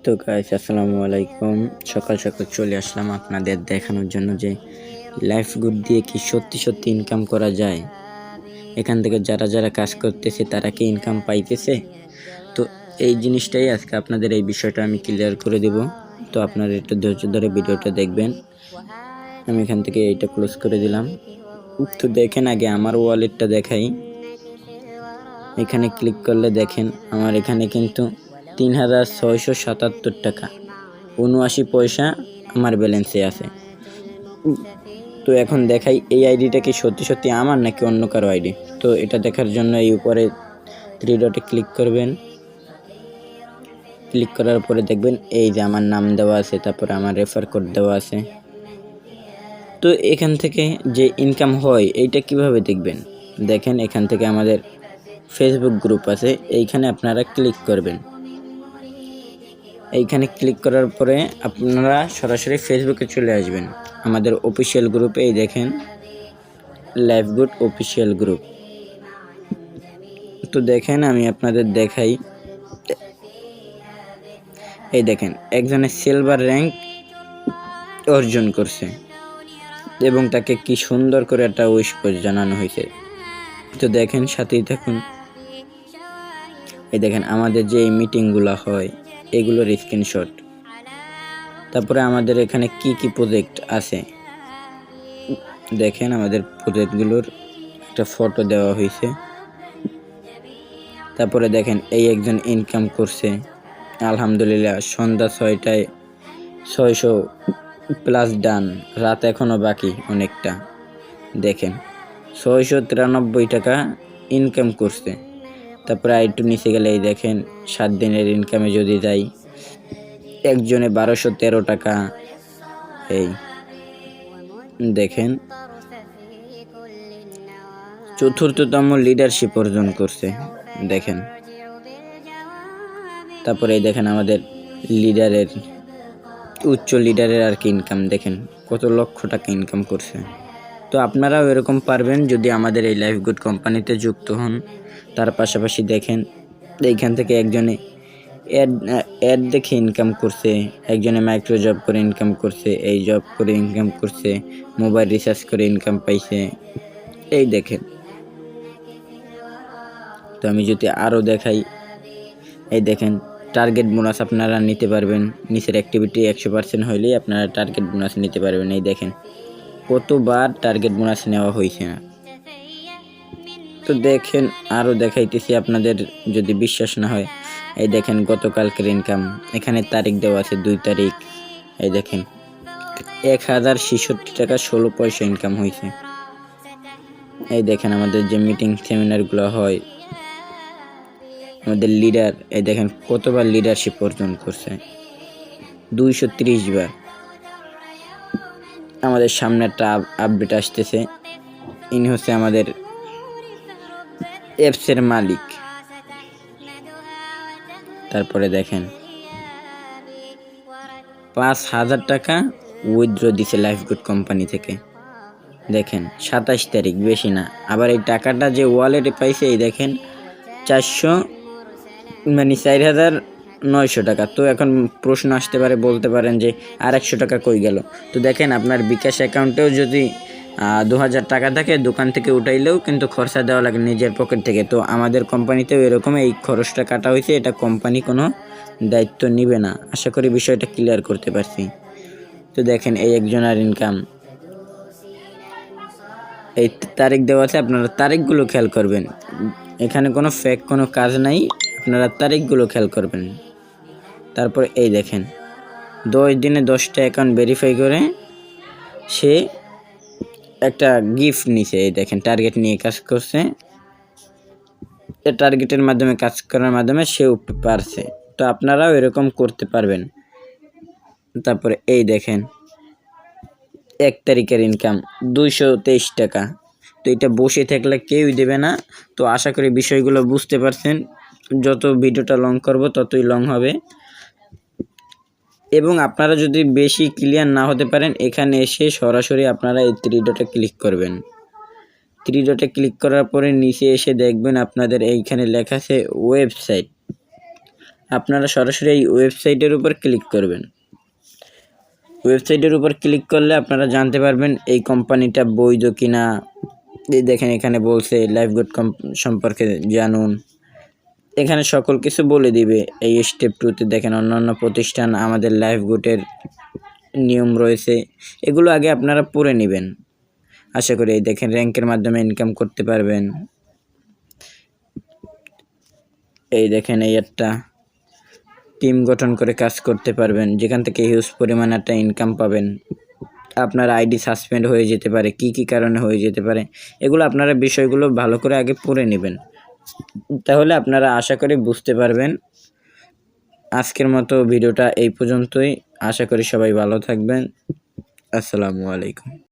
তো গাইস আসসালামু আলাইকুম। সকাল সকাল চলে আসলাম আপনাদের দেখানোর জন্য যে লাইফ গুড দিয়ে কি সত্যি সত্যি ইনকাম করা যায়। এখান থেকে যারা যারা কাজ করতেছে তারা কি ইনকাম পাইতেছে। তো এই জিনিসটাই আজকে আপনাদের এই বিষয়টা আমি ক্লিয়ার করে দেব। তো আপনারা একটু ধৈর্য ধরে ভিডিওটা দেখবেন। আমি এখান থেকে এইটা ক্লোজ করে দিলাম। তো দেখেন আগে আমার ওয়ালেটটা দেখাই। এখানে ক্লিক করলে দেখেন আমার এখানে কিন্তু ৩,৬৭৭ টাকা ৭৯ পয়সা আমার ব্যালেন্সে আছে। তো এখন দেখাই এই আইডিটা কি সত্যি সত্যি আমার নাকি অন্য কারো আইডি। তো এটা দেখার জন্য এই উপরে 3 ডটে ক্লিক করবেন। ক্লিক করার পরে দেখবেন এই যে আমার নাম দেওয়া আছে, তারপরে আমার রেফার কোড দেওয়া আছে। তো এখান থেকে যে ইনকাম হয় এইটা কিভাবে দেখবেন, দেখেন এখান থেকে আমাদের ফেসবুক গ্রুপ আছে, এইখানে আপনারা ক্লিক করবেন। এইখানে ক্লিক করার পরে আপনারা সরাসরি ফেসবুকে চলে আসবেন আমাদের অফিসিয়াল গ্রুপে। এই দেখেন লাইফ গুড অফিসিয়াল গ্রুপ। তো দেখেন আমি আপনাদের দেখাই। এই দেখেন একজনের সিলভার র্যাঙ্ক অর্জন করছে এবং তাকে কি সুন্দর করে একটা উইশ করে জানানো হয়েছে। তো দেখেন সাথেই থাকুন। এই দেখেন আমাদের যে মিটিংগুলো হয় এগুলোর স্ক্রিনশট, তারপরে আমাদের এখানে কি কি প্রজেক্ট আছে দেখেন আমাদের প্রজেক্টগুলোর একটা ফটো দেওয়া হয়েছে। তারপরে দেখেন এই একজন ইনকাম করছে আলহামদুলিল্লাহ সন্ধ্যা 6টায় 600+ ডান, রাত এখনো বাকি অনেকটা। দেখেন 693 টাকা ইনকাম করছে। তারপরে আরেকটু নিচে গেলে এই দেখেন 7 দিনের ইনকামে যদি যাই একজনে 1213 টাকা। এই দেখেন চতুর্থতম লিডারশিপ অর্জন করছে দেখেন। তারপরে এই দেখেন আমাদের লিডারের উচ্চ লিডারের আর কি ইনকাম দেখেন কত লক্ষ টাকা ইনকাম করছে। তো আপনারাও এরকম পারবেন যদি আমাদের এই লাইফ গুড কোম্পানিতে যুক্ত হন। তার পাশাপাশি দেখেন এইখান থেকে একজনে অ্যাড দেখে ইনকাম করছে, একজনে মাইক্রো জব করে ইনকাম করছে, এই জব করে ইনকাম করছে, মোবাইল রিচার্জ করে ইনকাম পাইছে। এই দেখেন। তো আমি যদি আরও দেখাই, এই দেখেন টার্গেট বোনাস আপনারা নিতে পারবেন। নিচের অ্যাক্টিভিটি 100% হইলেই আপনারা টার্গেট বোনাস নিতে পারবেন। এই দেখেন কতবার টার্গেট বোনাস নেওয়া হয়েছে না। তো দেখেন আরও দেখাইতেছি আপনাদের যদি বিশ্বাস না হয়। এই দেখেন গতকালকের ইনকাম, এখানে তারিখ দেওয়া আছে 2 তারিখ। এই দেখেন 1066 টাকা 16 পয়সা ইনকাম হয়েছে। এই দেখেন আমাদের যে মিটিং সেমিনারগুলো হয় আমাদের লিডার, এই দেখেন কতবার লিডারশিপ অর্জন করছে 230 বার। আমাদের সামনে একটা আপডেট আসতেছে, ইনি হচ্ছে আমাদের অ্যাপসের মালিক। তারপরে দেখেন 5,000 টাকা উইথড্র দিছে লাইফ গুড কোম্পানি থেকে। দেখেন 27 তারিখ, বেশি না। আবার এই টাকাটা যে ওয়ালেটে পাইছে এই দেখেন 4,900 টাকা। তো এখন প্রশ্ন আসতে পারে, বলতে পারেন যে আর 100 টাকা কই গেল। তো দেখেন আপনার বিকাশ অ্যাকাউন্টেও যদি 2,000 টাকা থাকে দোকান থেকে উঠাইলেও কিন্তু খরচা দেওয়া লাগে নিজের পকেট থেকে। তো আমাদের কোম্পানিতেও এরকম এই খরচটা কাটা হয়েছে, এটা কোম্পানি কোনো দায়িত্ব নিবে না। আশা করি বিষয়টা ক্লিয়ার করতে পারছি। তো দেখেন এই একজনের ইনকাম, এই তারিখ দেওয়া আছে, আপনারা তারিখগুলো খেয়াল করবেন। এখানে কোনো ফেক কোনো কাজ নাই, আপনারা তারিখগুলো খেয়াল করবেন। তারপর এই দেখেন 10 দিনে 10টা অ্যাকাউন্ট ভেরিফাই করে সে একটা গিফট নিছে। এই দেখেন টার্গেট নিয়ে কাজ করছে, টার্গেটের মাধ্যমে কাজ করার মাধ্যমে সেও পারছে। তো আপনারাও এরকম করতে পারবেন। তারপরে এই দেখেন 1 তারিখের ইনকাম 223 টাকা। তো এটা বসে থাকলে কেউই দেবে না। তো আশা করি বিষয়গুলো বুঝতে পারছেন। যত ভিডিওটা লং করব ততই লং হবে, এবং আপনারা যদি বেশি ক্লিয়ার না হতে পারেন এখানে এসে সরাসরি আপনারা এই 3 ডটে ক্লিক করবেন। 3 ডটে ক্লিক করার পরে নিচে এসে দেখবেন আপনাদের এইখানে লেখা আছে ওয়েবসাইট। আপনারা সরাসরি এই ওয়েবসাইটের উপর ক্লিক করবেন। ওয়েবসাইটের উপর ক্লিক করলে আপনারা জানতে পারবেন এই কোম্পানিটা বৈধ কিনা। এই দেখেন এখানে বলছে লাইফগুড সম্পর্কে জানুন, এখানে সকল কিছু বলে দিবে। এই স্টেপ 2তে দেখেন অন্যান্য প্রতিষ্ঠান, আমাদের লাইফগুডের নিয়ম রয়েছে, এগুলো আগে আপনারা পড়ে নেবেন। আশা করি এই দেখেন র্যাঙ্কের মাধ্যমে ইনকাম করতে পারবেন। এই দেখেন এই একটা টিম গঠন করে কাজ করতে পারবেন, যেখান থেকে হিউজ পরিমাণ একটা ইনকাম পাবেন। আপনার আইডি সাসপেন্ড হয়ে যেতে পারে, কি কি কারণে হয়ে যেতে পারে, এগুলো আপনারা বিষয়গুলো ভালো করে আগে পড়ে নেবেন, তাহলে আপনারা আশা করি বুঝতে পারবেন। আজকের মতো ভিডিওটা এই পর্যন্তই। আশা করি সবাই ভালো থাকবেন। আসসালামু আলাইকুম।